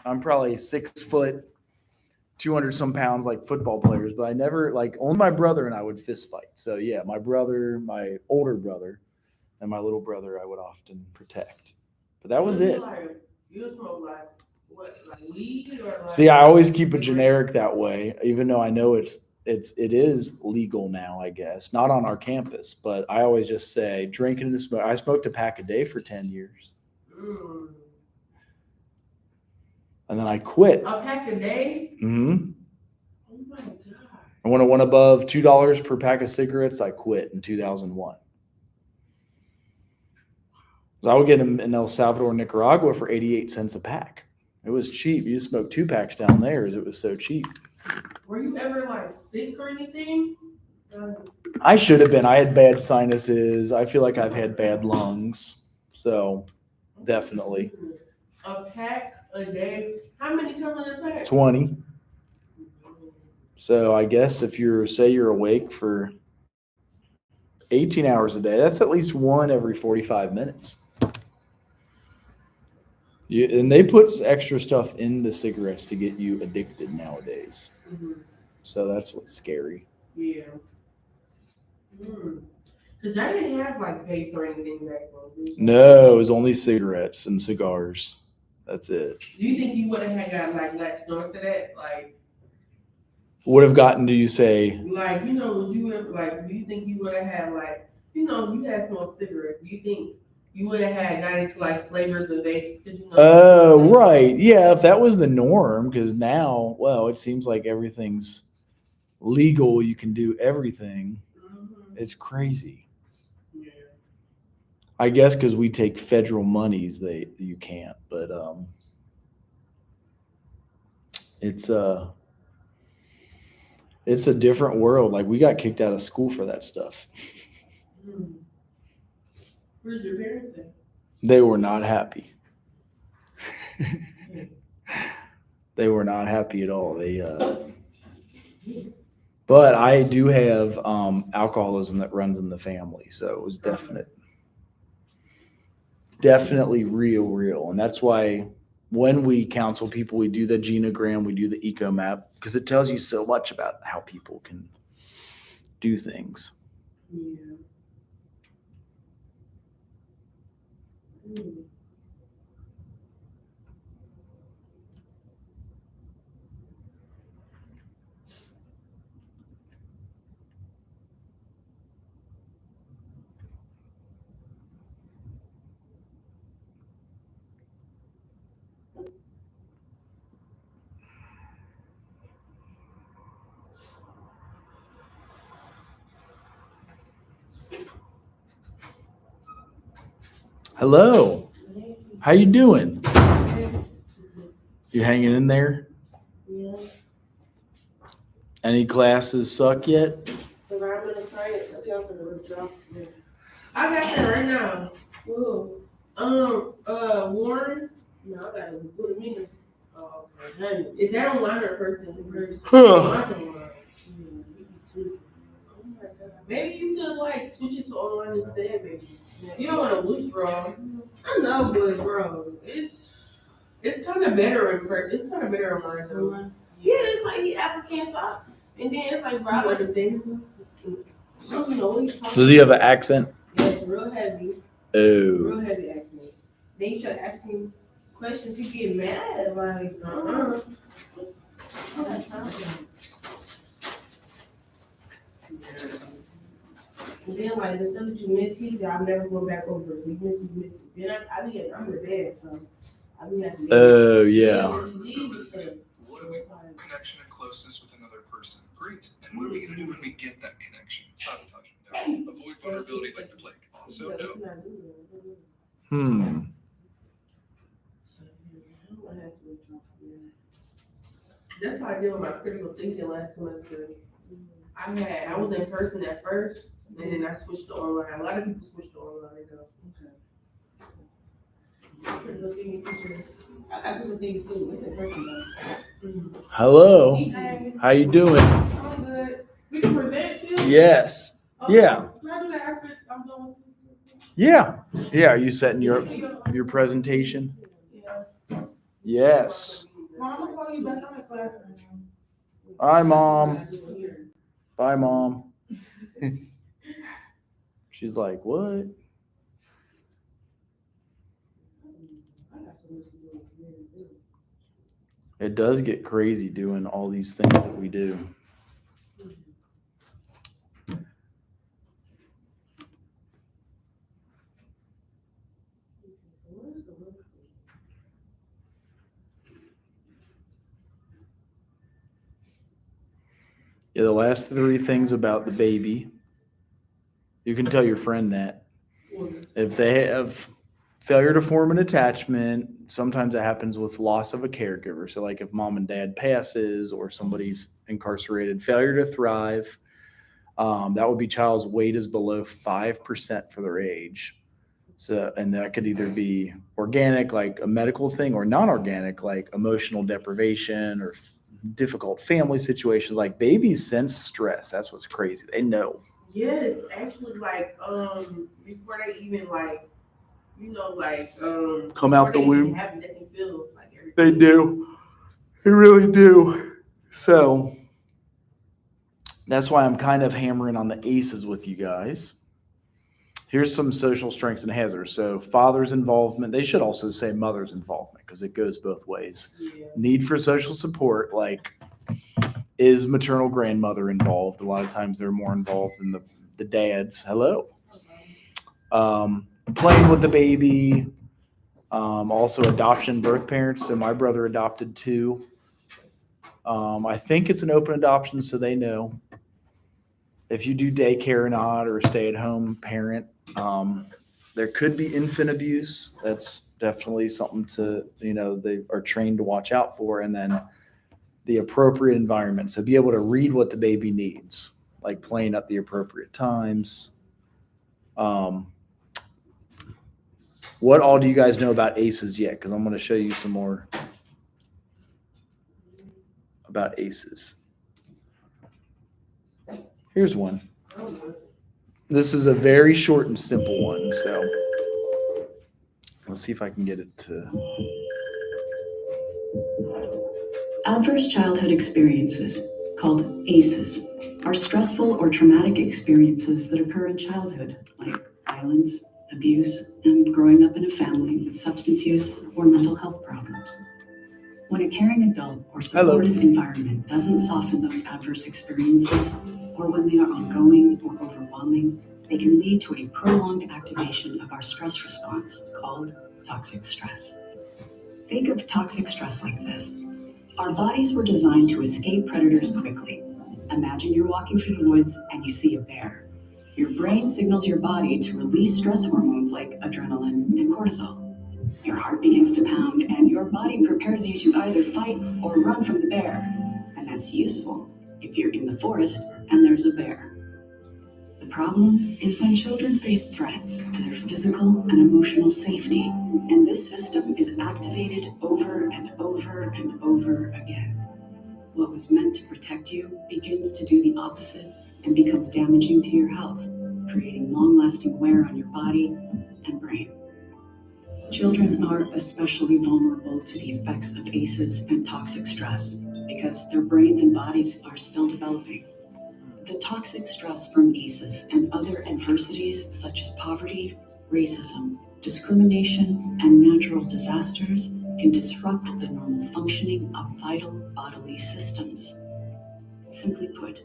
I'm probably 6 foot, 200 some pounds like football players, but I never like only my brother and I would fist fight. So yeah, my brother, my older brother, and my little brother I would often protect. But that was What you it. like? You smoke like what, like weed or See, like I always keep it cigarettes? generic that way, even though I know it is legal now, I guess. Not on our campus, but I always just say drinking and smoke. I smoked a pack a day for 10 years, Mm. and then I quit. A pack a day? Hmm. Oh my god. And when it went above $2 per pack of cigarettes, I quit in 2001. So I would get them in El Salvador, Nicaragua for 88 cents a pack. It was cheap. You smoke 2 packs down there, as it was so cheap. Were you ever like sick or anything? Um, I should have been. I had bad sinuses. I feel like I've had bad lungs. So definitely a pack a day. How many come in a pack? 20. So I guess if you're say you're awake for 18 hours a day, that's at least one every 45 minutes. And they put extra stuff in the cigarettes to get you addicted nowadays. Mm-hmm. So that's what's scary. Yeah. Cause I didn't have like vapes or anything back then. No, it was only cigarettes and cigars. That's it. Do you think you would have had got like latched onto that? Would have gotten to you say, Like would you ever like? Do you think you would have had like, you had smoked cigarettes? Do you think you would have had got into like flavors of vapes? Cause oh, right. Yeah, if that was the norm, because now, well, it seems like everything's legal. You can do everything. Mm-hmm. It's crazy. Yeah. I guess because we take federal monies, you can't. But it's it's a different world. Like we got kicked out of school for that stuff. Mm. What did your parents say? They were not happy. They were not happy at all. But I do have alcoholism that runs in the family, so it was definitely real, and that's why when we counsel people, we do the genogram, we do the eco map because it tells you so much about how people can do things. Yeah. Mm. Hello, how you doing? You hanging in there? Yeah. Any classes suck yet? Environmental science. I think I'm gonna withdraw. I got that right now. Whoa. Warren. No, I gotta put him in. Oh, okay. Is that online or person in person? Mine's online. Oh my god. Maybe you could like switch it to online instead, maybe. You don't want to withdraw. I know, but bro, it's kind of better in person. It's kind of better online though. Yeah, it's like he African style, and then it's like, bro, I understand him. I don't know what he's talking. Does he have an accent? Yeah, it's real heavy. Oh. Real heavy accent. Then you try to ask him questions, he get mad. Like, And then like the stuff that you miss, he said, I'm never going back over. So he misses. Then I'm in the bed, so I be having to. Oh yeah. What do we connection and closeness with another person? Great. And what are we gonna do when we get that connection? Sabotage. No. Avoid vulnerability like the plague. Also no. That's how I did with my critical thinking last semester. I was in person at first, and then I switched to online. A lot of people switch to online though. Okay. Critical thinking teacher. I got critical thinking too. It's in person though. Hello. Hey. How you doing? I'm good. We can present still? Yes. Yeah. Can I do that after I'm done with this? Yeah. Yeah. Are you setting your presentation? Yeah. Yes. Mom, I'm gonna call you back on the side. Hi, Mom. Bye, Mom. She's like, what? It does get crazy doing all these things that we do. Yeah, the last three things about the baby, you can tell your friend that. If they have failure to form an attachment, sometimes it happens with loss of a caregiver. So, like if mom and dad passes or somebody's incarcerated, failure to thrive, that would be child's weight is below 5% for their age. So, and that could either be organic, like a medical thing, or non-organic, like emotional deprivation or difficult family situations. Like babies sense stress. That's what's crazy. They know. Yes, actually, like before they even like, Come out the before they even womb. have it, they can feel like everything. They do. They really do. So that's why I'm kind of hammering on the ACEs with you guys. Here's some social strengths and hazards. So father's involvement. They should also say mother's involvement because it goes both ways. Yeah. Need for social support, like is maternal grandmother involved? A lot of times they're more involved than the dads. Hello. Playing with the baby. Also adoption, birth parents. So my brother adopted two. I think it's an open adoption, so they know if you do daycare or not, or stay at home parent. There could be infant abuse. That's definitely something to, they are trained to watch out for. And then the appropriate environment. So be able to read what the baby needs, like playing at the appropriate times. What all do you guys know about ACEs yet? Because I'm going to show you some more about ACEs. Here's one. This is a very short and simple one. So let's see if I can get it to. Adverse childhood experiences, called ACEs, are stressful or traumatic experiences that occur in childhood, like violence, abuse, and growing up in a family with substance use or mental health problems. When a caring adult or supportive environment doesn't soften those adverse experiences, or when they are ongoing or overwhelming, they can lead to a prolonged activation of our stress response, called toxic stress. Think of toxic stress like this. Our bodies were designed to escape predators quickly. Imagine you're walking through the woods and you see a bear. Your brain signals your body to release stress hormones like adrenaline and cortisol. Your heart begins to pound and your body prepares you to either fight or run from the bear. And that's useful if you're in the forest and there's a bear. The problem is when children face threats to their physical and emotional safety, and this system is activated over and over and over again. What was meant to protect you begins to do the opposite and becomes damaging to your health, creating long-lasting wear on your body and brain. Children are especially vulnerable to the effects of ACEs and toxic stress because their brains and bodies are still developing. The toxic stress from ACEs and other adversities such as poverty, racism, discrimination, and natural disasters can disrupt the normal functioning of vital bodily systems. Simply put,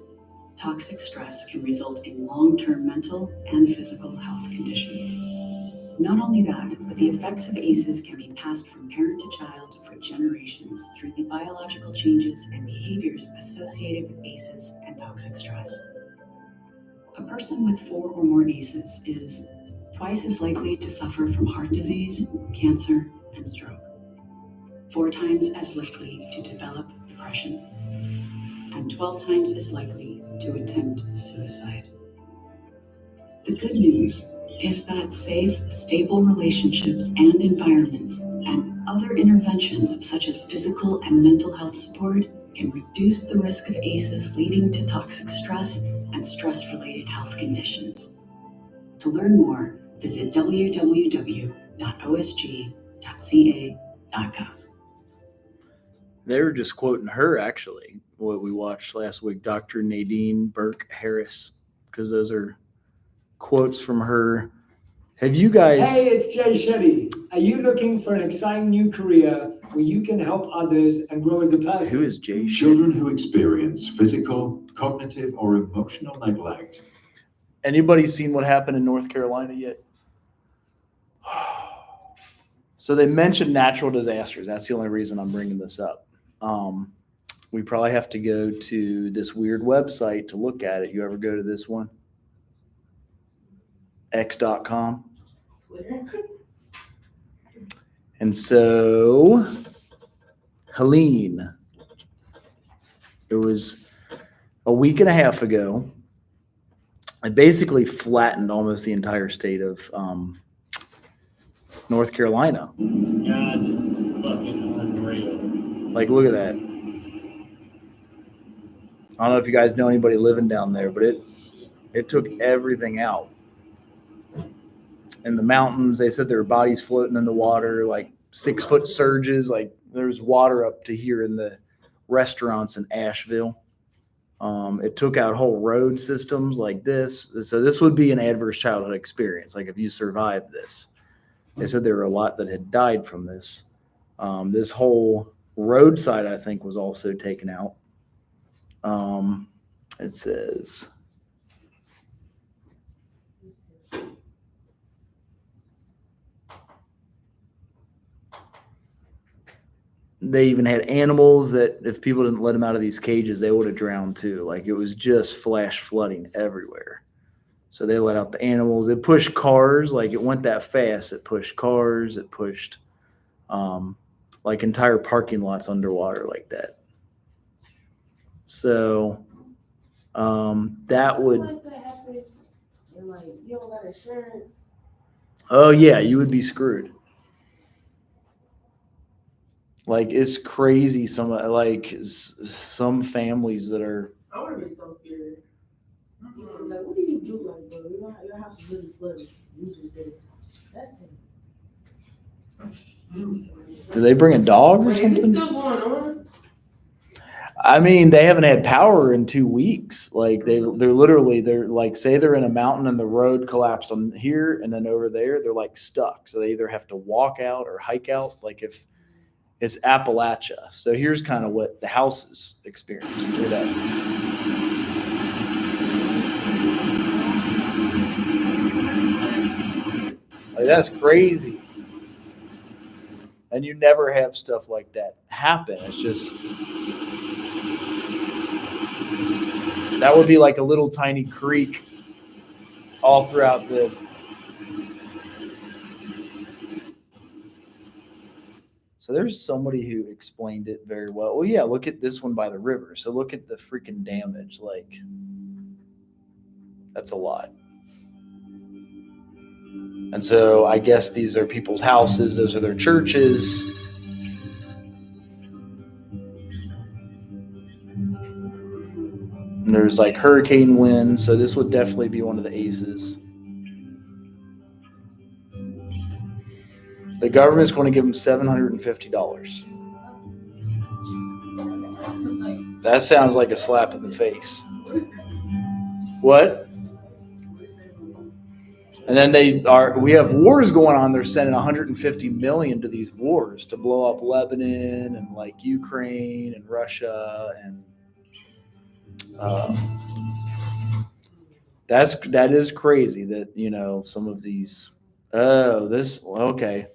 toxic stress can result in long-term mental and physical health conditions. Not only that, but the effects of ACEs can be passed from parent to child for generations through the biological changes and behaviors associated with ACEs and toxic stress. A person with 4 or more ACEs is twice as likely to suffer from heart disease, cancer, and stroke, 4 times as likely to develop depression, and 12 times as likely to attempt suicide. The good news is that safe, stable relationships and environments and other interventions such as physical and mental health support can reduce the risk of ACEs leading to toxic stress and stress-related health conditions. To learn more, visit www.osg.ca.gov. They were just quoting her, actually, what we watched last week, Dr. Nadine Burke Harris, because those are quotes from her. Have you guys? Hey, it's Jay Shetty. Are you looking for an exciting new career where you can help others and grow as a person? Who is Jay? Children who experience physical, cognitive, or emotional neglect. Anybody seen what happened in North Carolina yet? So they mentioned natural disasters. That's the only reason I'm bringing this up. We probably have to go to this weird website to look at it. You ever go to this one? X.com. Twitter. And so, Helene, it was a week and a half ago. It basically flattened almost the entire state of North Carolina. God, this is fucking unreal. Like, look at that. I don't know if you guys know anybody living down there, but it took everything out. In the mountains, they said there were bodies floating in the water, like 6-foot surges. Like there's water up to here in the restaurants in Asheville. It took out whole road systems like this. So this would be an adverse childhood experience. Like if you survived this, they said there were a lot that had died from this. This whole roadside, I think, was also taken out. It says, they even had animals that if people didn't let them out of these cages, they would have drowned too. Like it was just flash flooding everywhere. So they let out the animals. It pushed cars. Like it went that fast. It pushed cars. It pushed like entire parking lots underwater like that. So that would. Like that happened, and like you don't got insurance. Oh yeah, you would be screwed. Like it's crazy. Some families that are. I would have been so scared. Like, what do you do? Like, bro, your house is really flooded. You just did it. That's terrible. Do they bring a dog or Wait, is it something? still going on? I mean, they haven't had power in 2 weeks. Like they're like, say they're in a mountain and the road collapsed on here and then over there, they're like stuck. So they either have to walk out or hike out. Like if it's Appalachia. So here's kind of what the houses experience. Look at that. Like, that's crazy. And you never have stuff like that happen. It's just, that would be like a little tiny creek all throughout the. So there's somebody who explained it very well. Well, yeah, look at this one by the river. So look at the freaking damage. Like, that's a lot. And so I guess these are people's houses. Those are their churches. And there's like hurricane winds. So this would definitely be one of the aces. The government's going to give them $750. That sounds like a slap in the face. What? And then we have wars going on. They're sending 150 million to these wars to blow up Lebanon and like Ukraine and Russia and that is crazy that, you know, some of these. Okay.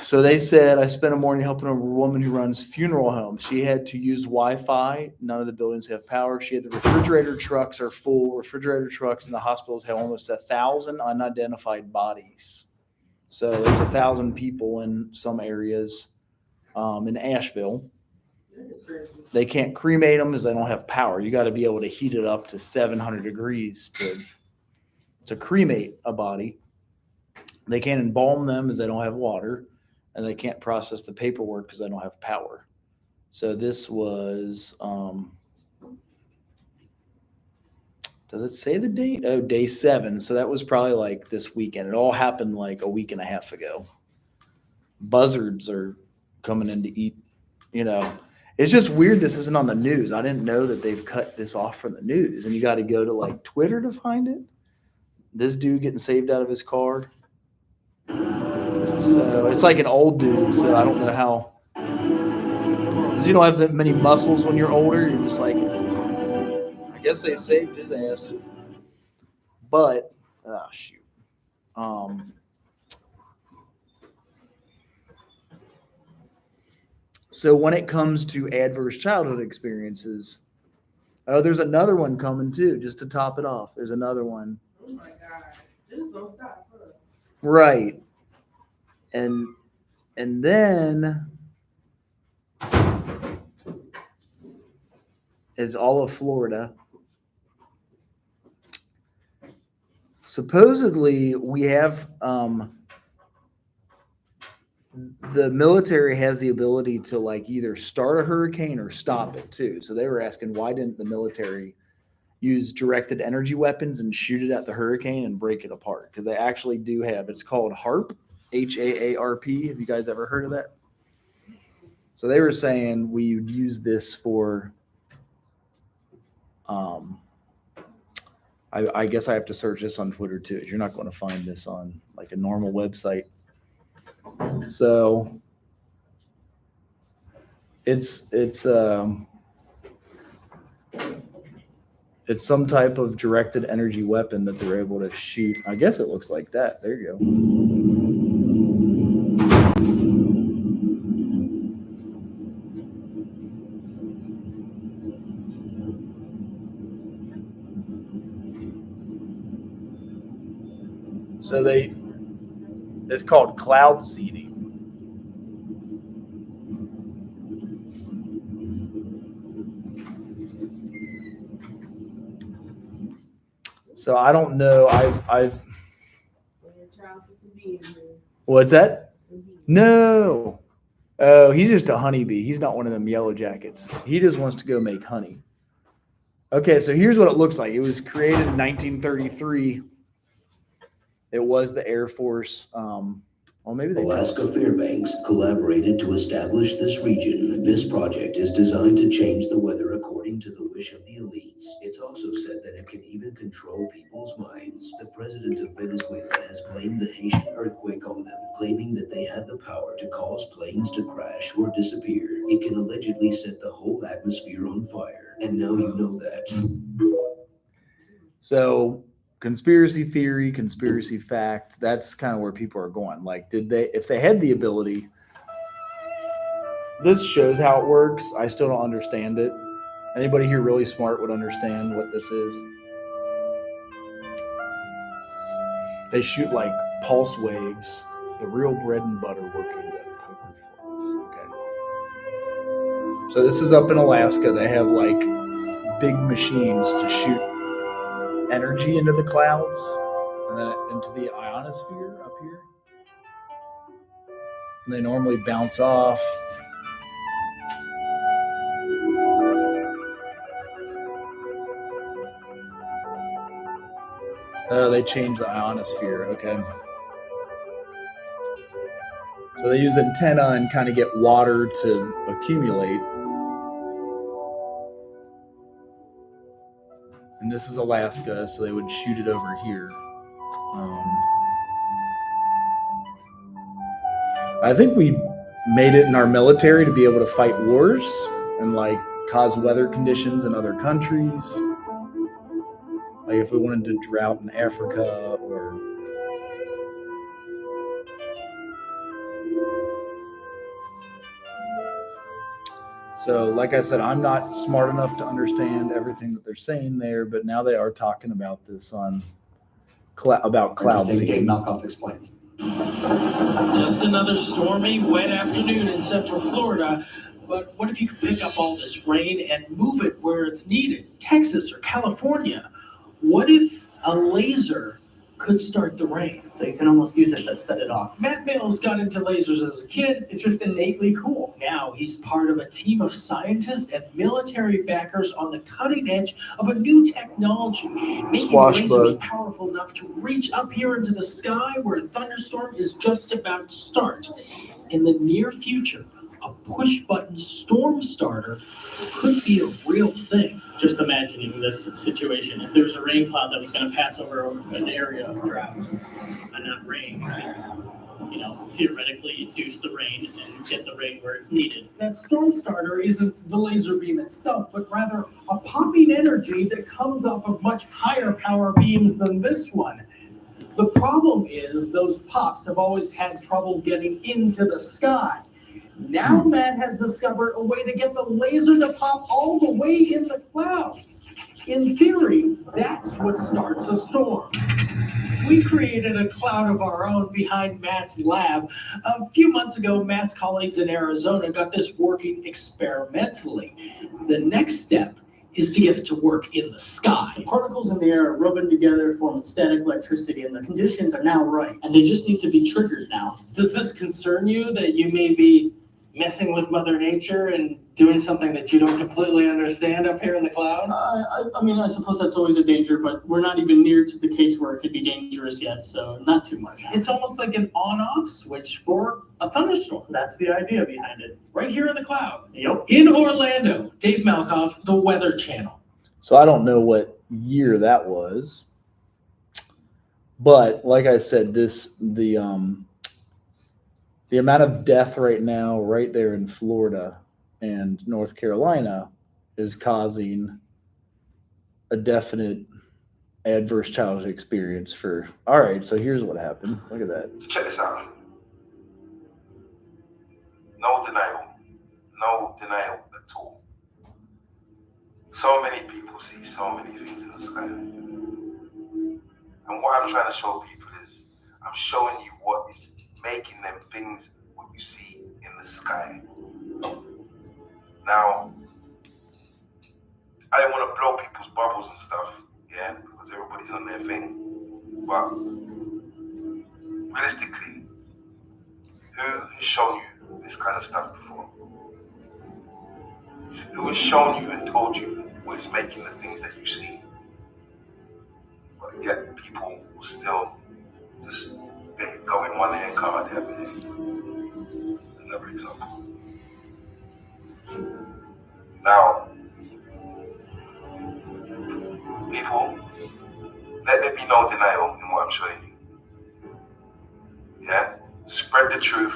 So they said, I spent a morning helping a woman who runs funeral homes. She had to use Wi-Fi. None of the buildings have power. She had the refrigerator trucks are full. Refrigerator trucks in the hospitals have almost 1,000 unidentified bodies. So there's 1,000 people in some areas in Asheville. They can't cremate them because they don't have power. You got to be able to heat it up to 700 degrees to cremate a body. They can't embalm them as they don't have water. And they can't process the paperwork because they don't have power. So this was, does it say the date? Oh, day 7. So that was probably like this weekend. It all happened like a week and a half ago. Buzzards are coming in to eat you know, it's just weird this isn't on the news. I didn't know that they've cut this off from the news, and you got to go to like Twitter to find it. This dude getting saved out of his car. So it's like an old dude, so I don't know how. Because you don't have that many muscles when you're older. You're just like, I guess they saved his ass. But, oh, shoot. So when it comes to adverse childhood experiences, there's another one coming too, just to top it off. There's another one. Oh my God. Just don't stop. Right. And then is all of Florida. Supposedly we have the military has the ability to like either start a hurricane or stop it too. So they were asking, why didn't the military use directed energy weapons and shoot it at the hurricane and break it apart? Because they actually do have, it's called HAARP, HAARP. Have you guys ever heard of that? So they were saying we would use this for, I guess I have to search this on Twitter too. You're not going to find this on like a normal website. So it's some type of directed energy weapon that they're able to shoot. I guess it looks like that. There you go. So it's called cloud seeding. So I don't know. What's that? No. Oh, he's just a honeybee. He's not one of them yellow jackets. He just wants to go make honey. Okay, so here's what it looks like. It was created in 1933. It was the Air Force. Well, maybe they Alaska Fairbanks collaborated to establish this region. This project is designed to change the weather according to the wish of the elites. It's also said that it can even control people's minds. The president of Venezuela has blamed the Haitian earthquake on them, claiming that they have the power to cause planes to crash or disappear. It can allegedly set the whole atmosphere on fire. And now you know that. So conspiracy theory, conspiracy fact, that's kind of where people are going. Like, if they had the ability, this shows how it works. I still don't understand it. Anybody here really smart would understand what this is. They shoot like pulse waves, the real bread and butter workings at poker flats. Okay. So this is up in Alaska. They have like big machines to shoot energy into the clouds and then into the ionosphere up here. And they normally bounce off. They change the ionosphere, okay. So they use antenna and kind of get water to accumulate. And this is Alaska, so they would shoot it over here. I think we made it in our military to be able to fight wars and like cause weather conditions in other countries. Like if we wanted to drought in Africa or so, like I said, I'm not smart enough to understand everything that they're saying there, but now they are talking about this on about cloud seeding. Dave Malkoff explains. Just another stormy, wet afternoon in Central Florida. But what if you could pick up all this rain and move it where it's needed? Texas or California? What if a laser could start the rain? So you can almost use it to set it off. Matt Mills got into lasers as a kid. It's just innately cool. Now he's part of a team of scientists and military backers on the cutting edge of a new technology, making lasers powerful enough to reach up here into the sky where a thunderstorm is just about to start. In the near future, a push-button storm starter could be a real thing. Just imagining this situation. If there was a rain cloud that was going to pass over an area of drought, and not rain, theoretically induce the rain and get the rain where it's needed. That storm starter isn't the laser beam itself, but rather a popping energy that comes off of much higher power beams than this one. The problem is those pops have always had trouble getting into the sky. Now Matt has discovered a way to get the laser to pop all the way in the clouds. In theory, that's what starts a storm. We created a cloud of our own behind Matt's lab. A few months ago, Matt's colleagues in Arizona got this working experimentally. The next step is to get it to work in the sky. The particles in the air are rubbing together, forming static electricity, and the conditions are now right. And they just need to be triggered now. Does this concern you that you may be messing with Mother Nature and doing something that you don't completely understand up here in the cloud? I mean, I suppose that's always a danger, but we're not even near to the case where it could be dangerous yet, so not too much. It's almost like an on-off switch for a thunderstorm. That's the idea behind it. Right here in the cloud. Yep. In Orlando, Dave Malkoff, the Weather Channel. So I don't know what year that was, but like I said, the amount of death right now, right there in Florida and North Carolina, is causing a definite adverse childhood experience for. All right, so here's what happened. Look at that. So check this out. No denial. No denial at all. So many people see so many things in the sky. And what I'm trying to show people is, I'm showing you what is making them things what you see in the sky. Now, I don't want to blow people's bubbles and stuff, yeah, because everybody's on their thing. But realistically, who has shown you this kind of stuff before? Who has shown you and told you what is making the things that you see? But yet people will still just go in one hand, come out the other hand. Another example. Now, people, let there be no denial in what I'm showing you. Yeah? Spread the truth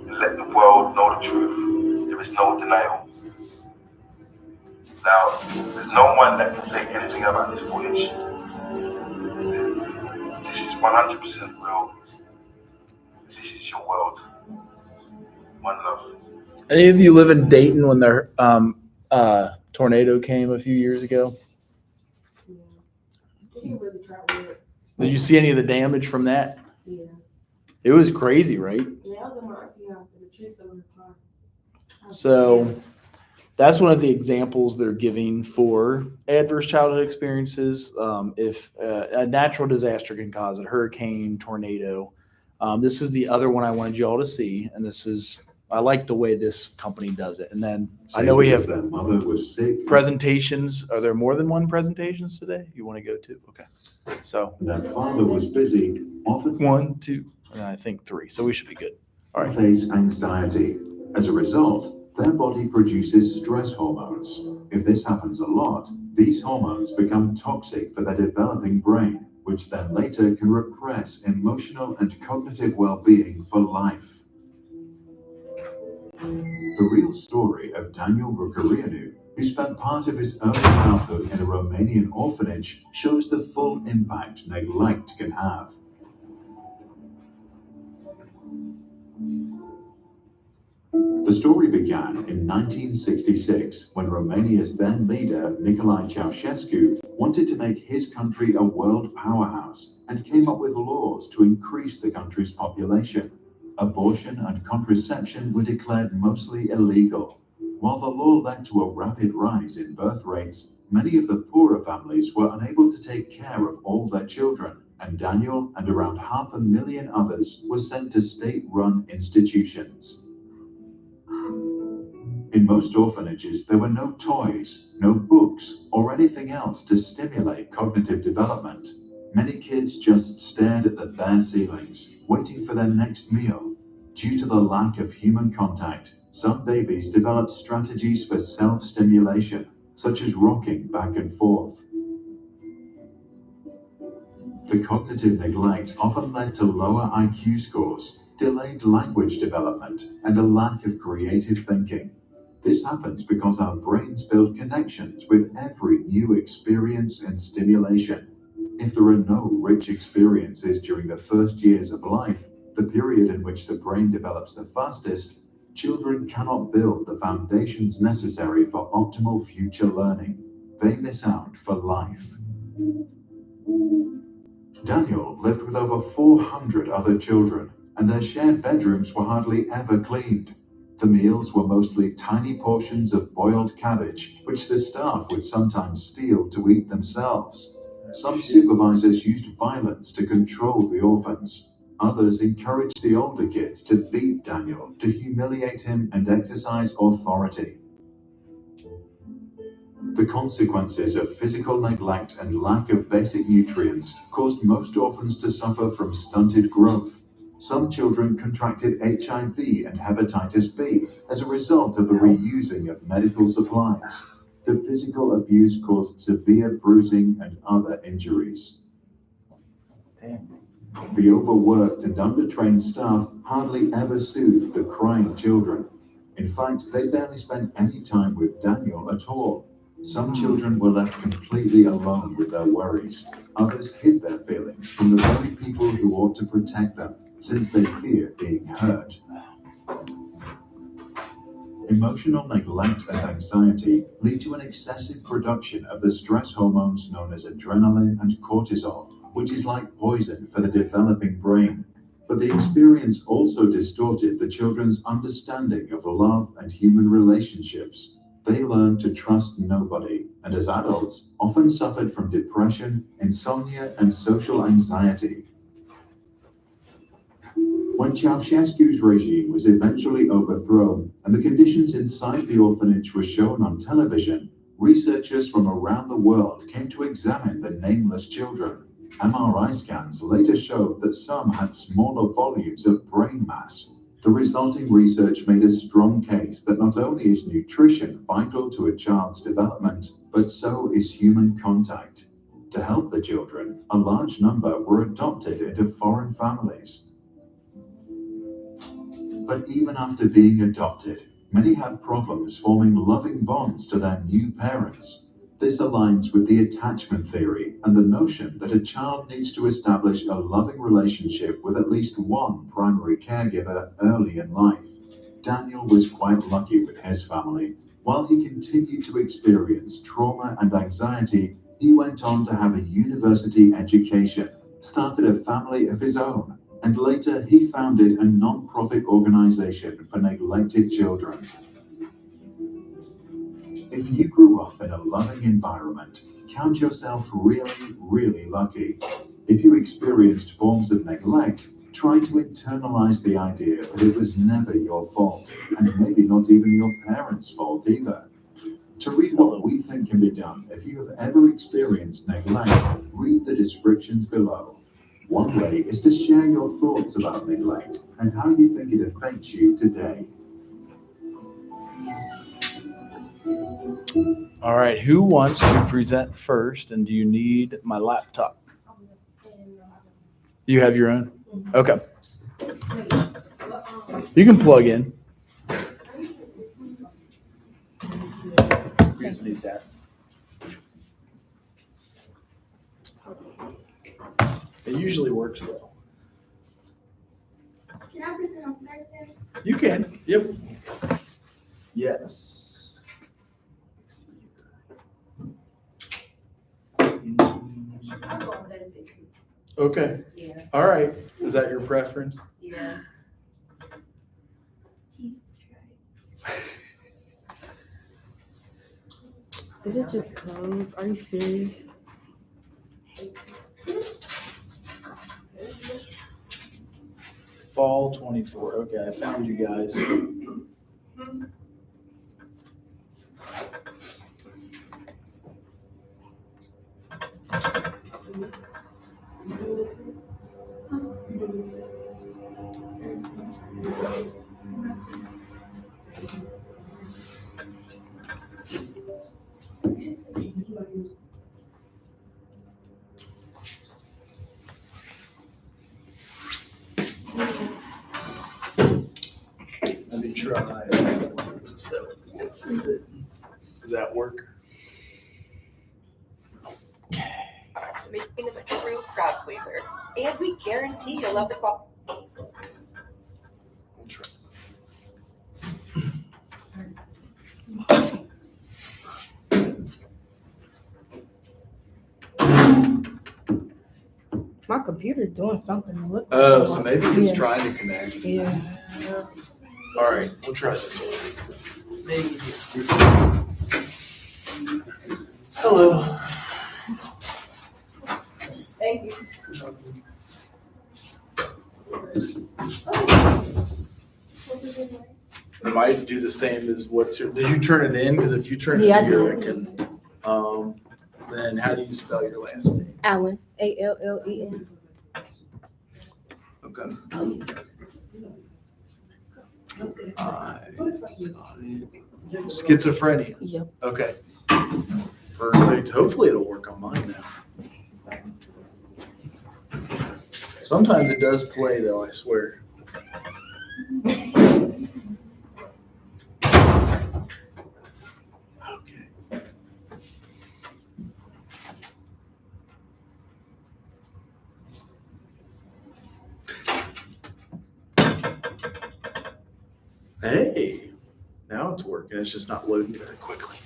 and let the world know the truth. There is no denial. Now, there's no one that can say anything about this footage. This is 100% real. This is your world. One love. Any of you live in Dayton when the tornado came a few years ago? Did you see any of the damage from that? Yeah. It was crazy, right? Yeah, I was in my auntie house and the tree fell in the car. So that's one of the examples they're giving for adverse childhood experiences. If a natural disaster can cause it, hurricane, tornado. This is the other one I wanted you all to see, and I like the way this company does it. And then I know we have their mother was sick. presentations. Are there more than one presentations today you want to go to? Okay. So Their father was busy, often 1, 2, and I think 3. So we should be good. All right. face anxiety. As a result, their body produces stress hormones. If this happens a lot, these hormones become toxic for their developing brain, which then later can repress emotional and cognitive well-being for life. The real story of Daniel Rucarianu, who spent part of his early childhood in a Romanian orphanage, shows the full impact neglect can have. The story began in 1966 when Romania's then leader, Nicolae Ceausescu, wanted to make his country a world powerhouse and came up with laws to increase the country's population. Abortion and contraception were declared mostly illegal. While the law led to a rapid rise in birth rates, many of the poorer families were unable to take care of all their children, and Daniel and around 500,000 others were sent to state-run institutions. In most orphanages, there were no toys, no books, or anything else to stimulate cognitive development. Many kids just stared at the bare ceilings, waiting for their next meal. Due to the lack of human contact, Some babies develop strategies for self-stimulation, such as rocking back and forth. The cognitive neglect often led to lower IQ scores, delayed language development, and a lack of creative thinking. This happens because our brains build connections with every new experience and stimulation. If there are no rich experiences during the first years of life, the period in which the brain develops the fastest, children cannot build the foundations necessary for optimal future learning. They miss out for life. Daniel lived with over 400 other children, and their shared bedrooms were hardly ever cleaned. The meals were mostly tiny portions of boiled cabbage, which the staff would sometimes steal to eat themselves. Some supervisors used violence to control the orphans. Others encouraged the older kids to beat Daniel, to humiliate him and exercise authority. The consequences of physical neglect and lack of basic nutrients caused most orphans to suffer from stunted growth. Some children contracted HIV and hepatitis B as a result of the reusing of medical supplies. The physical abuse caused severe bruising and other injuries. The overworked and undertrained staff hardly ever soothed the crying children. In fact, they barely spent any time with Daniel at all. Some children were left completely alone with their worries. Others hid their feelings from the very people who ought to protect them, since they fear being hurt. Emotional neglect and anxiety lead to an excessive production of the stress hormones known as adrenaline and cortisol, which is like poison for the developing brain. But the experience also distorted the children's understanding of love and human relationships. They learned to trust nobody, and as adults, often suffered from depression, insomnia, and social anxiety. When Ceausescu's regime was eventually overthrown and the conditions inside the orphanage were shown on television, researchers from around the world came to examine the nameless children. MRI scans later showed that some had smaller volumes of brain mass. The resulting research made a strong case that not only is nutrition vital to a child's development, but so is human contact. To help the children, a large number were adopted into foreign families. But even after being adopted, many had problems forming loving bonds to their new parents. This aligns with the attachment theory and the notion that a child needs to establish a loving relationship with at least one primary caregiver early in life. Daniel was quite lucky with his family. While he continued to experience trauma and anxiety, he went on to have a university education, started a family of his own, and later he founded a non-profit organization for neglected children. If you grew up in a loving environment, count yourself really, really lucky. If you experienced forms of neglect, try to internalize the idea that it was never your fault, and maybe not even your parents' fault either. To read what we think can be done if you have ever experienced neglect, read the descriptions below. One way is to share your thoughts about neglect and how you think it affects you today. All right, who wants to present first, and do you need my laptop? You have your own? Okay. You can plug in. We just need that. It usually works though. Can I present on Thursday? You can. Yep. Yes. I'll go on Thursday too. Okay. Yeah. All right. Is that your preference? Yeah. Jesus Christ. Did it just close? Are you serious? Fall 24. Okay, I found you guys. This is it. Does that work? Making them a true crowd pleaser. And we guarantee you'll love the quality. We'll try. My computer's doing something. Oh, so maybe it's trying to connect. Yeah. All right, we'll try this one. Hello. Thank you. It might do the same as what's your, did you turn it in? Because if you turn it Yeah, I in here, did. it can, then how do you spell your last name? Allen, Allen. Okay. Schizophrenia. Yep. Okay. Perfect. Hopefully it'll work on mine now. Sometimes it does play though, I swear. Okay. Hey, now it's working. It's just not loading very quickly.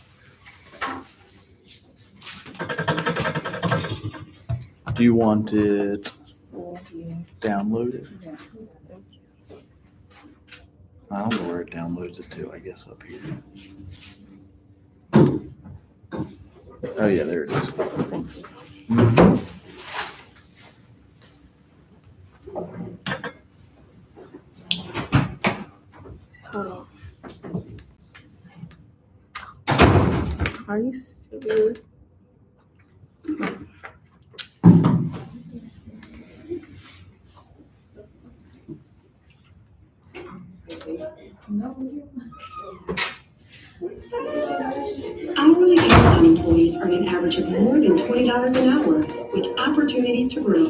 Do you want it downloaded? I don't know where it downloads it to. I guess up here. Oh yeah, there it is. Mhm. Hold on. Are you serious? Hourly Amazon employees earn an average of more than $20 an hour with opportunities to grow.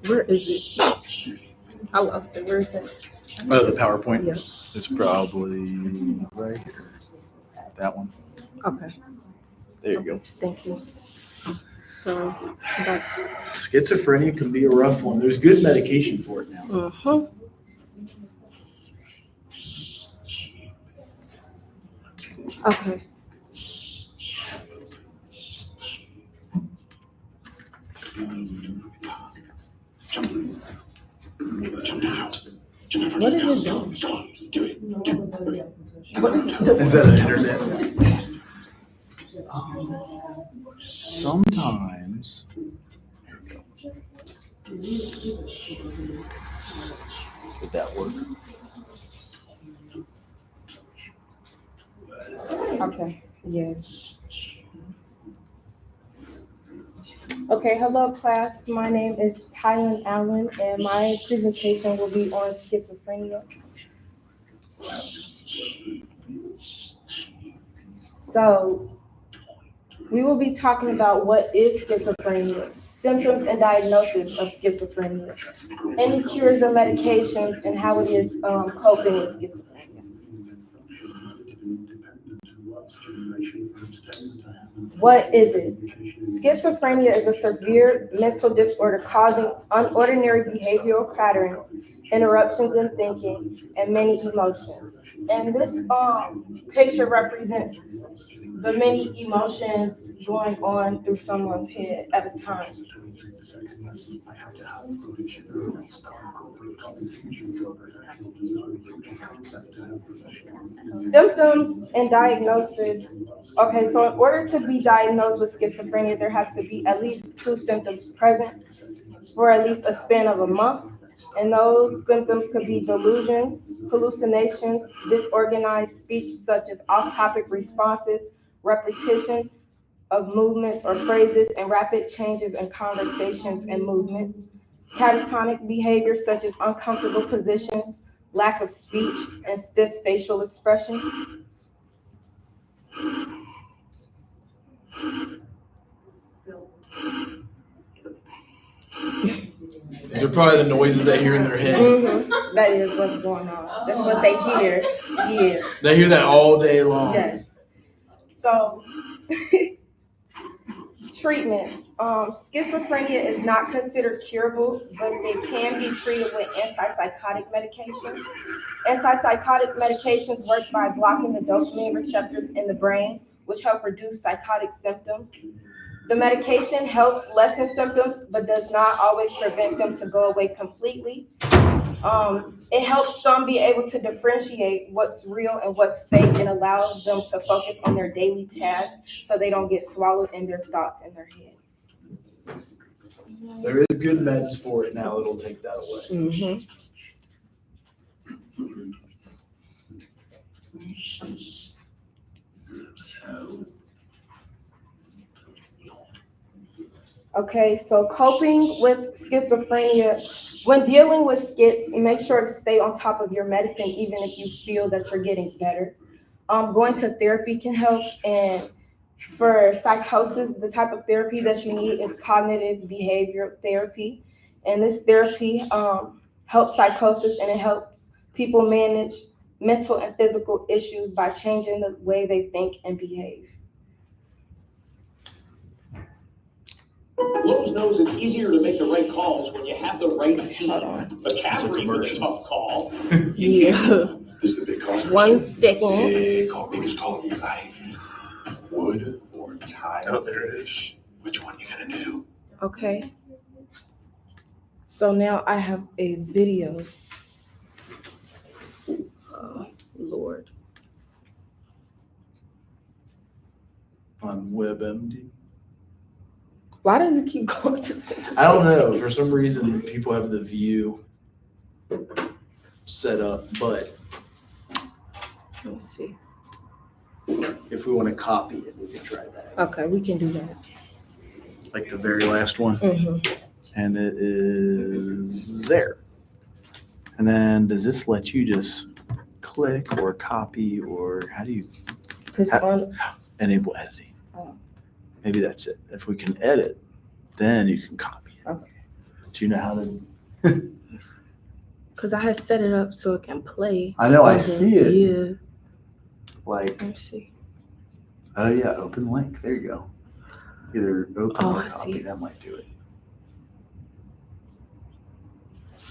Where is it? I lost it. Where is it? Oh, the PowerPoint? Yeah. It's probably right here. That one. Okay. There you go. Thank you. So, back. Schizophrenia can be a rough one. There's good medication for it now. Uh-huh. Okay. What is it doing? What is it doing? Is that an internet? Sometimes. Did that work? Okay. Yes. Okay, hello class. My name is Tylen Allen and my presentation will be on schizophrenia. So we will be talking about what is schizophrenia, symptoms and diagnosis of schizophrenia, any cures or medications, and how it is coping with schizophrenia. What is it? Schizophrenia is a severe mental disorder causing unordinary behavioral patterns, interruptions in thinking, and many emotions. And this picture represents the many emotions going on through someone's head at a time. Symptoms and diagnosis. Okay, so in order to be diagnosed with schizophrenia, there has to be at least 2 symptoms present for at least a span of a month. And those symptoms could be delusions, hallucinations, disorganized speech such as off-topic responses, repetition of movements or phrases, and rapid changes in conversations and movements, catatonic behavior such as uncomfortable positions, lack of speech, and stiff facial expressions. These are probably the noises they hear in their head. Mm-hmm. That is what's going on. That's what they hear. Yeah. They hear that all day long. Yes. So, treatment. Schizophrenia is not considered curable, but it can be treated with antipsychotic medications. Antipsychotic medications work by blocking the dopamine receptors in the brain, which help reduce psychotic symptoms. The medication helps lessen symptoms, but does not always prevent them to go away completely. It helps some be able to differentiate what's real and what's fake and allows them to focus on their daily tasks so they don't get swallowed in their thoughts in their head. There is good meds for it now that'll take that away. Mm-hmm. Okay, so coping with schizophrenia. When dealing with schiz, make sure to stay on top of your medicine even if you feel that you're getting better. Going to therapy can help, and for psychosis, the type of therapy that you need is cognitive behavior therapy. And this therapy helps psychosis, and it helps people manage mental and physical issues by changing the way they think and behave. Lowe's knows it's easier to make the right calls when you have the right team. McCaffrey for the tough call. Yeah. This is a big call. 1 second. Big call, biggest call of your life. Wood or tile? Oh, there it is. Which one you gonna do? Okay. So now I have a video. Oh, Lord. On WebMD. Why does it keep going to this? I don't know. For some reason, people have the view set up, but let me see. If we want to copy it, we can try that. Okay, we can do that. Like the very last one. Mm-hmm. And it is there. And then does this let you just click or copy, or how do you enable editing? Oh. Maybe that's it. If we can edit, then you can copy it. Okay. Do you know how to? Because I had set it up so it can play. I know, I see it. Yeah. Like, let me see. Oh yeah, open link. There you go. Either open or I copy. see. That might do it.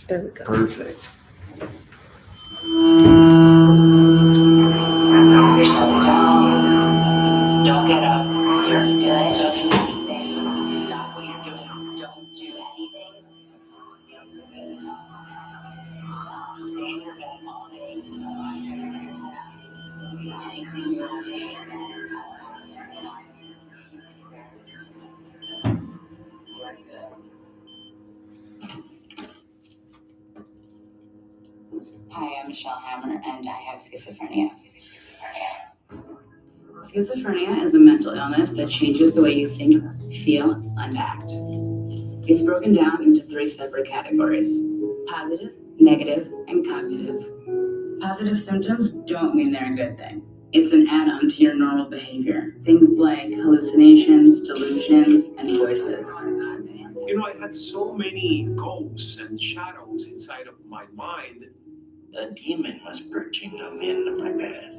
There we go. Perfect. You're sitting down. Don't get up. You're good. Don't do anything. Stop what you're doing. Don't do anything. Stay in your bed all day. Hi, I'm Michelle Hammer, and I have schizophrenia. Schizophrenia is a mental illness that changes the way you think, feel, and act. It's broken down into 3 separate categories: positive, negative, and cognitive. Positive symptoms don't mean they're a good thing. It's an add-on to your normal behavior. Things like hallucinations, delusions, and voices. You know, I had so many ghosts and shadows inside of my mind. A demon was perching on the end of my bed.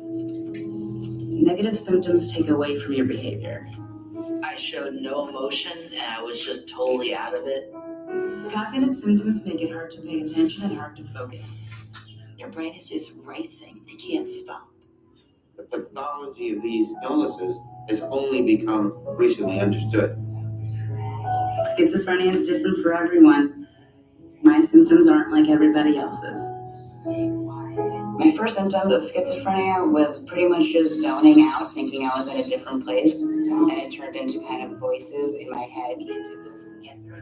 Negative symptoms take away from your behavior. I showed no emotion and I was just totally out of it. Cognitive symptoms make it hard to pay attention and hard to focus. Your brain is just racing. It can't stop. The pathology of these illnesses has only become recently understood. Schizophrenia is different for everyone. My symptoms aren't like everybody else's. My first symptoms of schizophrenia was pretty much just zoning out, thinking I was in a different place, and it turned into kind of voices in my head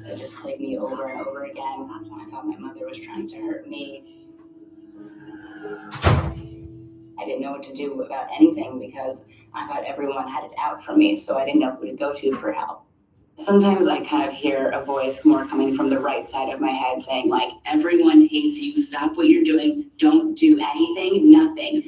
that just played me over and over again. I thought my mother was trying to hurt me. I didn't know what to do about anything because I thought everyone had it out for me, so I didn't know who to go to for help. Sometimes I kind of hear a voice more coming from the right side of my head saying, like, everyone hates you, stop what you're doing, don't do anything, nothing.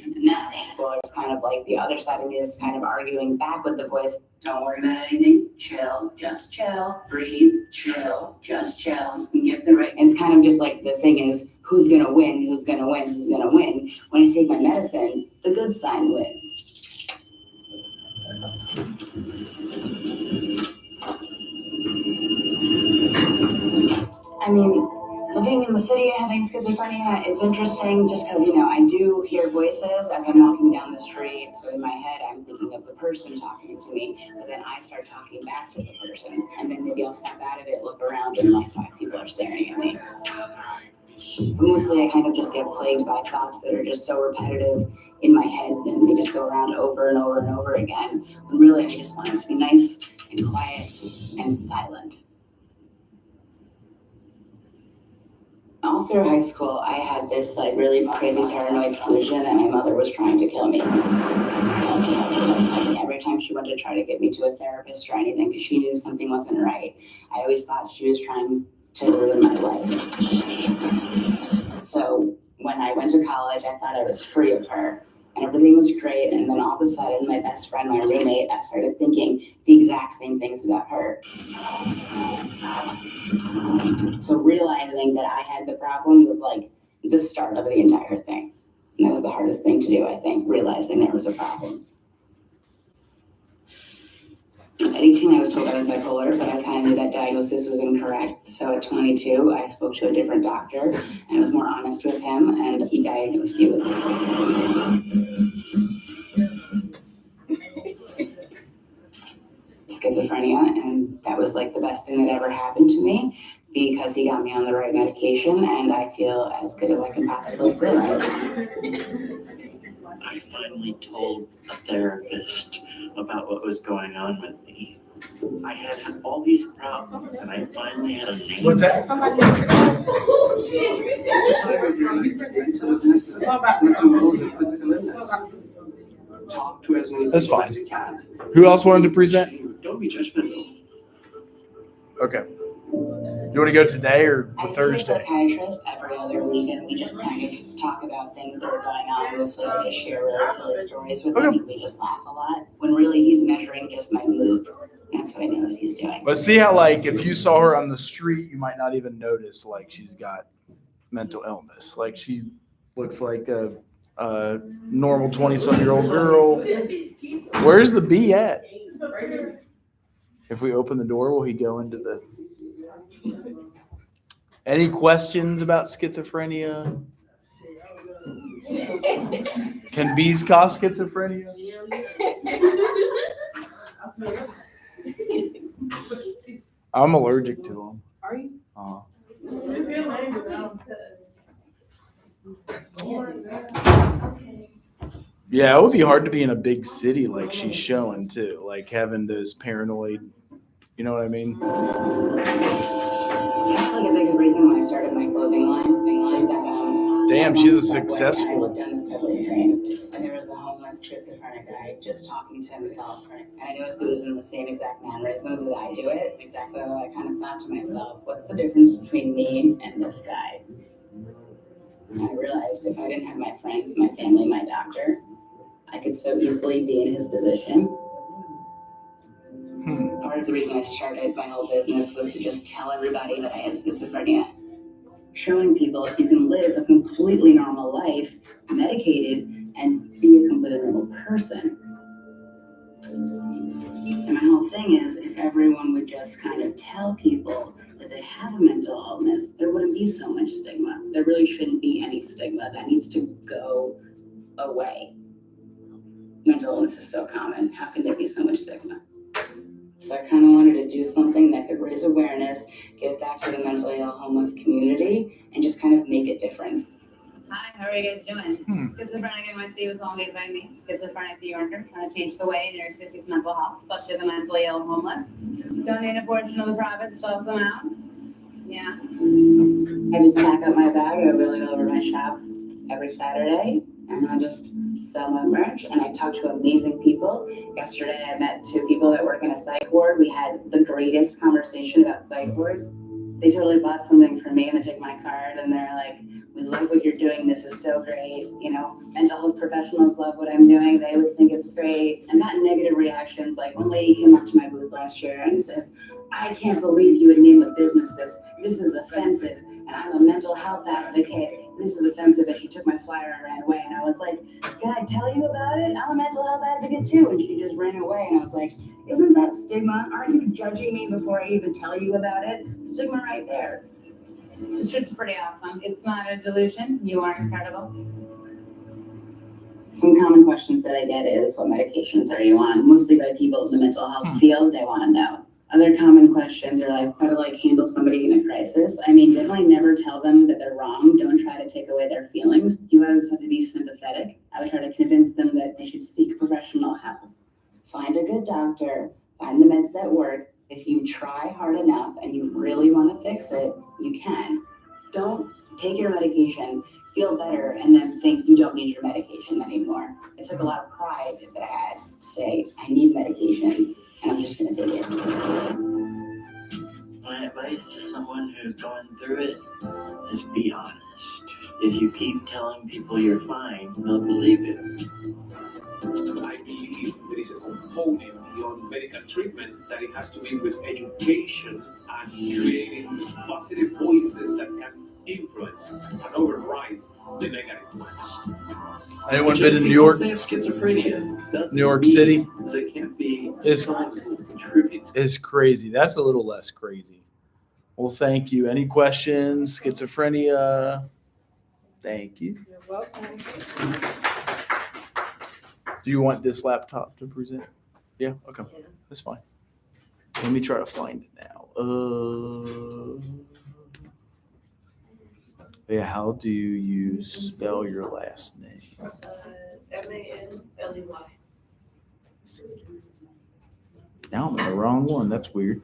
Well, it's kind kind of like the other side of me is kind of arguing back with the voice. Don't worry about anything. Chill, just chill, breathe, chill, just chill. You can get the right. And it's kind of just like the thing is, who's gonna win? Who's gonna win? Who's gonna win? When I take my medicine, the good sign wins. I mean, living in the city having schizophrenia is interesting just because, you know, I do hear voices as I'm walking down the street. So in my head, I'm thinking of the person talking to me, but then I start talking back to the person. And then maybe I'll snap out of it, look around, and like 5 people are staring at me. But mostly I kind of just get plagued by thoughts that are just so repetitive in my head, and they just go around over and over and over again. When really I just want it to be nice and quiet and silent. All through high school, I had this like really crazy paranoid delusion that my mother was trying to kill me. Every time she went to try to get me to a therapist or anything, because she knew something wasn't right, I always thought she was trying to ruin my life. So when I went to college, I thought I was free of her. And everything was great, and then all of a sudden, my best friend, my roommate, I started thinking the exact same things about her. So realizing that I had the problem was like the start of the entire thing. And that was the hardest thing to do, I think, realizing there was a problem. At 18, I was told I was bipolar, but I kind of knew that diagnosis was incorrect. So at 22, I spoke to a different doctor, and I was more honest with him, and he diagnosed me with schizophrenia, and that was like the best thing that ever happened to me because he got me on the right medication, and I feel as good as I can possibly feel right now. I finally told a therapist about what was going on with me. I had all these problems, and I finally had a name. What's that? Talk to as many That's people fine. as you can. Who else wanted to present? Don't be judgmental. Okay. You want to go today or I see a Thursday? psychiatrist every other week, and we just kind of talk about things that are going on. Mostly I just share really silly stories with him, and we just laugh a lot. When really he's measuring just my mood. That's what I know that he's doing. But see how, like, if you saw her on the street, you might not even notice, like, she's got mental illness. Like, she looks like a normal 20-some-year-old girl. Where's the bee at? If we open the door, will he go into the... Any questions about schizophrenia? Can bees cause schizophrenia? I'm allergic to them. Are you? Yeah, it would be hard to be in a big city like she's showing too, like having those paranoid, you know what I mean? Like a big reason when I started my clothing line is that Damn, she's a successful. I looked down the subway train, and there was a homeless schizophrenic guy just talking to himself, and I noticed it was in the same exact mannerisms as I do it. So I kind of thought to myself, what's the difference between me and this guy? And I realized if I didn't have my friends, my family, my doctor, I could so easily be in his position. Part of the reason I started my whole business was to just tell everybody that I have schizophrenia. Showing people you can live a completely normal life, medicated, and be a completely normal person. And my whole thing is, if everyone would just kind of tell people that they have a mental illness, there wouldn't be so much stigma. There really shouldn't be any stigma. That needs to go away. Mental illness is so common. How can there be so much stigma? So I kind of wanted to do something that could raise awareness, give back to the mentally ill homeless community, and just kind of make a difference. Hi, how are you guys doing? Schizophrenic NYC was all made by me. Schizophrenic New Yorker, trying to change the way New York City sees mental health, especially the mentally ill homeless. Donate a portion of the profits to help them out. Yeah. I just pack up my bag, I go over my shop every Saturday, and I just sell my merch, and I talk to amazing people. Yesterday, I met 2 people that work in a psych ward. We had the greatest conversation about psych wards. They totally bought something for me and they took my card and they're like, we love what you're doing. This is so great. You know, mental health professionals love what I'm doing. They always think it's great. And that negative reactions, like one lady came up to my booth last year and says, I can't believe you would name a business this. This is offensive. And I'm a mental health advocate. This is offensive. And she took my flyer and ran away. And I was like, can I tell you about it? I'm a mental health advocate too. And she just ran away. And I was like, isn't that stigma? Aren't you judging me before I even tell you about it? Stigma right there. This shit's pretty awesome. It's not a delusion. You are incredible. Some common questions that I get is, what medications are you on? Mostly by people in the mental health field, they want to know. Other common questions are like, how to handle somebody in a crisis. I mean, definitely never tell them that they're wrong. Don't try to take away their feelings. You always have to be sympathetic. I would try to convince them that they should seek professional help. Find a good doctor, find the meds that work. If you try hard enough and you really want to fix it, you can. Don't take your medication, feel better, and then think you don't need your medication anymore. It took a lot of pride that I had to say, I need medication, and I'm just going to take it. My advice to someone who's going through it is be honest. If you keep telling people you're fine, they'll believe it. I believe there is a component beyond medical treatment that it has to be with education and creating positive voices that can influence and override the negative ones. Anyone been in New York? They have schizophrenia. New York City? They can't be It's crazy. That's a little less crazy. Well, thank you. Any questions? Schizophrenia? Thank you. You're welcome. Do you want this laptop to present? Yeah, okay. That's fine. Let me try to find it now. Yeah, how do you spell your last name? Manley. Now I'm in the wrong one. That's weird.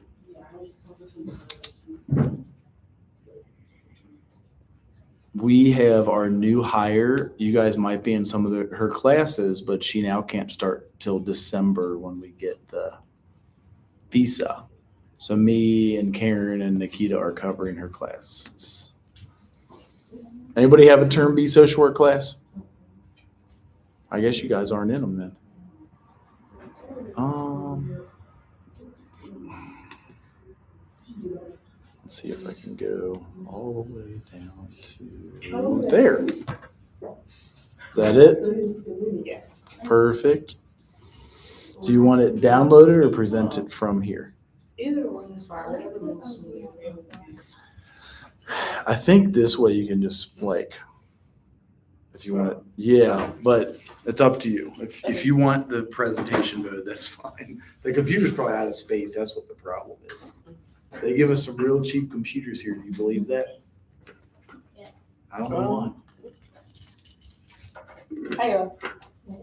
We have our new hire. You guys might be in some of her classes, but she now can't start till December when we get the visa. So me and Karen and Nikita are covering her classes. Anybody have a Term B social work class? I guess you guys aren't in them then. Let's see if I can go all the way down to there. Is that it? Yeah. Perfect. Do you want it downloaded or presented from here? Either one is fine. Whatever makes you feel. I think this way you can just if you want it. Yeah, but it's up to you. If you want the presentation mode, that's fine. The computer's probably out of space. That's what the problem is. They give us some real cheap computers here. Do you believe that? Yeah. I don't know why. Hi, y'all.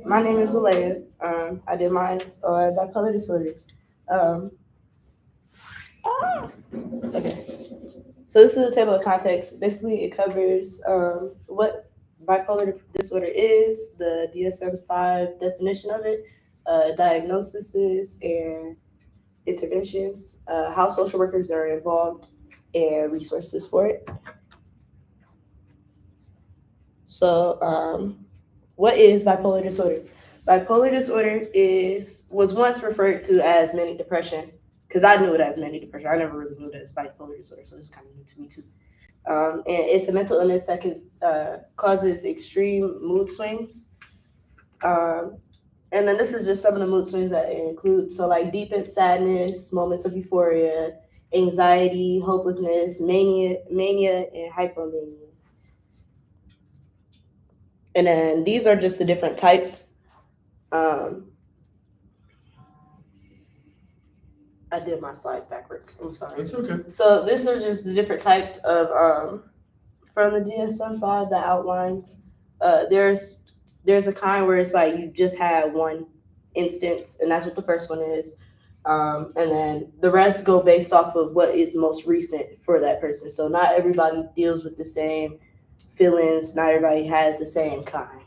My name is Alea. I did mine on bipolar disorder. Okay. So this is a table of contents. Basically, it covers what bipolar disorder is, the DSM-5 definition of it, diagnoses and interventions, how social workers are involved, and resources for it. So, what is bipolar disorder? Bipolar disorder was once referred to as manic depression, because I knew it as manic depression. I never really knew it as bipolar disorder, so it's kind of new to me too. And it's a mental illness that can causes extreme mood swings. And then this is just some of the mood swings that it includes. So like deep sadness, moments of euphoria, anxiety, hopelessness, mania, and hypomania. And then these are just the different types. I did my slides backwards. I'm sorry. It's okay. So these are just the different types of from the DSM-5 that outlines. There's a kind where it's like you just had one instance, and that's what the first one is. And then the rest go based off of what is most recent for that person. So not everybody deals with the same feelings. Not everybody has the same kind.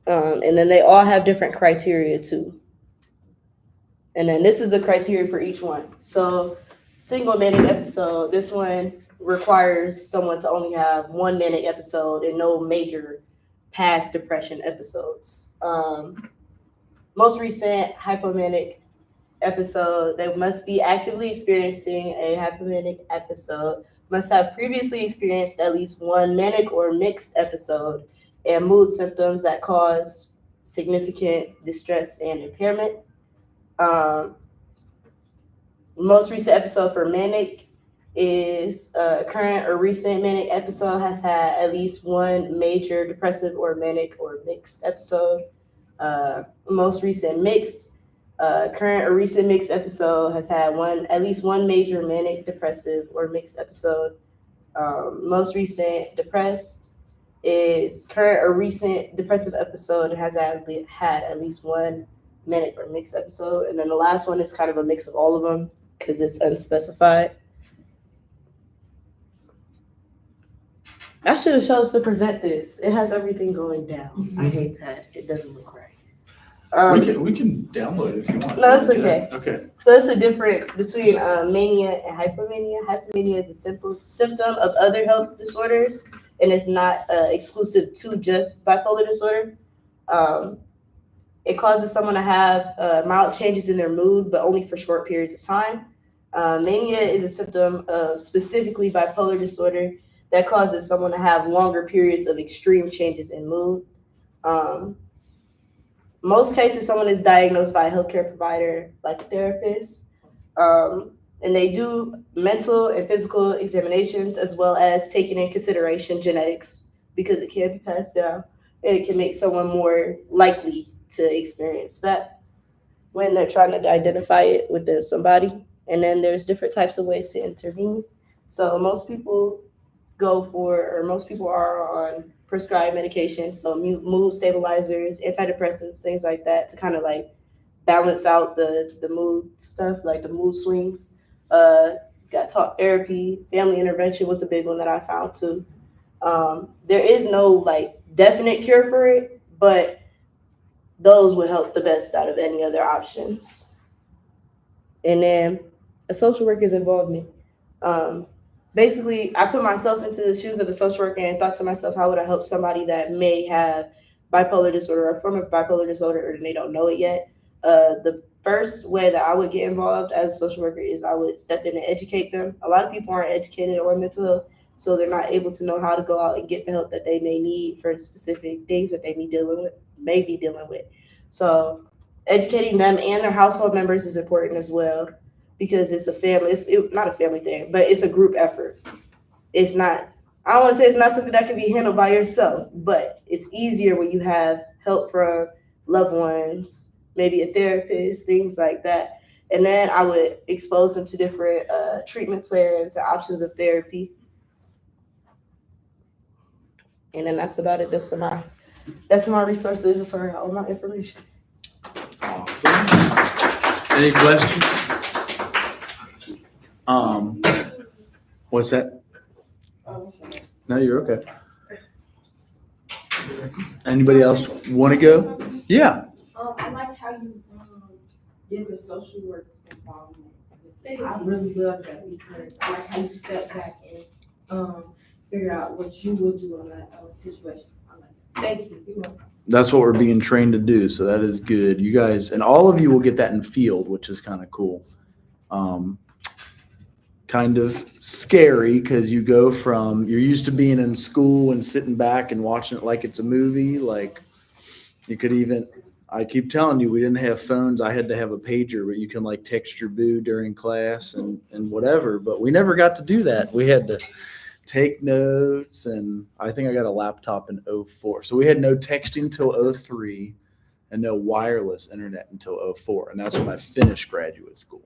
And then they all have different criteria too. And then this is the criteria for each one. So single manic episode. This one requires someone to only have one manic episode and no major past depression episodes. Most recent hypomanic episode, they must be actively experiencing a hypomanic episode, must have previously experienced at least one manic or mixed episode, and mood symptoms that cause significant distress and impairment. Most recent episode for manic is current or recent manic episode has had at least one major depressive or manic or mixed episode. Most recent mixed, current or recent mixed episode has had at least one major manic depressive or mixed episode. Most recent depressed is current or recent depressive episode has had at least one manic or mixed episode. And then the last one is kind of a mix of all of them because it's unspecified. I should have chose to present this. It has everything going down. I hate that. It doesn't look right. We can download it if you want. No, it's okay. Okay. So it's a difference between mania and hypomania. Hypomania is a simple symptom of other health disorders, and it's not exclusive to just bipolar disorder. It causes someone to have mild changes in their mood, but only for short periods of time. Mania is a symptom of specifically bipolar disorder that causes someone to have longer periods of extreme changes in mood. Most cases, someone is diagnosed by a healthcare provider, like a therapist, and they do mental and physical examinations as well as taking in consideration genetics because it can be passed down and it can make someone more likely to experience that when they're trying to identify it within somebody. And then there's different types of ways to intervene. So most people are on prescribed medication, so mood stabilizers, antidepressants, things like that to kind of like balance out the mood stuff, like the mood swings. Got talk therapy, family intervention was a big one that I found too. There is no like definite cure for it, but those would help the best out of any other options. And then a social worker's involvement. Basically, I put myself into the shoes of the social worker and thought to myself, how would I help somebody that may have bipolar disorder or a form of bipolar disorder, or they don't know it yet? The first way that I would get involved as a social worker is I would step in and educate them. A lot of people aren't educated on mental health, so they're not able to know how to go out and get the help that they may need for specific things that they may be dealing with. So educating them and their household members is important as well, because it's a family, not a family thing, but it's a group effort. It's not, I don't want to say it's not something that can be handled by yourself, but it's easier when you have help from loved ones, maybe a therapist, things like that. And then I would expose them to different treatment plans and options of therapy. And then that's about it. That's my resources. That's all my information. Awesome. Any questions? What's that? No, you're okay. Anybody else want to go? Yeah. I like how you did the social work involvement. I really love that because I like how you step back and figure out what you would do in that situation. I like that. Thank you. You're welcome. That's what we're being trained to do. So that is good. You guys, and all of you will get that in field, which is kind of cool. Kind of scary because you go from, you're used to being in school and sitting back and watching it like it's a movie. Like you could even, I keep telling you, we didn't have phones. I had to have a pager, but you can like text your boo during class and whatever. But we never got to do that. We had to take notes, and I think I got a laptop in 2004. So we had no texting till 2003 and no wireless internet until 2004. And that's when I finished graduate school.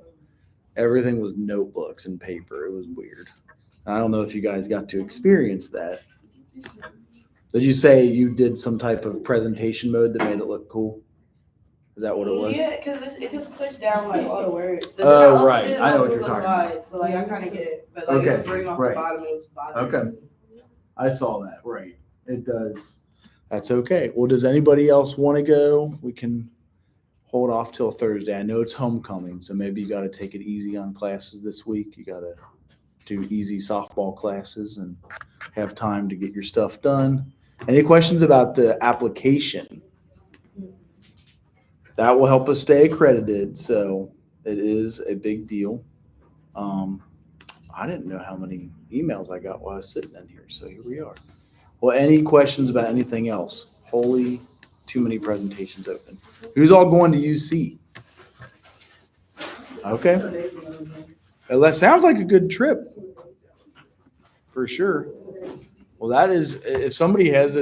Everything was notebooks and paper. It was weird. I don't know if you guys got to experience that. Did you say you did some type of presentation mode that made it look cool? Is that what it was? Yeah, because it just pushed down like all the words. But Oh, right. I know what you're talking about. So like I kind of get it. But like it was right off the bottom, it was bothering. Okay. I saw that. Right. It does. That's okay. Well, does anybody else want to go? We can hold off till Thursday. I know it's homecoming, so maybe you got to take it easy on classes this week. You got to do easy softball classes and have time to get your stuff done. Any questions about the application? That will help us stay accredited, so it is a big deal. I didn't know how many emails I got while I was sitting in here, so here we are. Well, any questions about anything else? Holy, too many presentations open. Who's all going to UC? Okay. Well, that sounds like a good trip. For sure. Well, that is, if somebody has a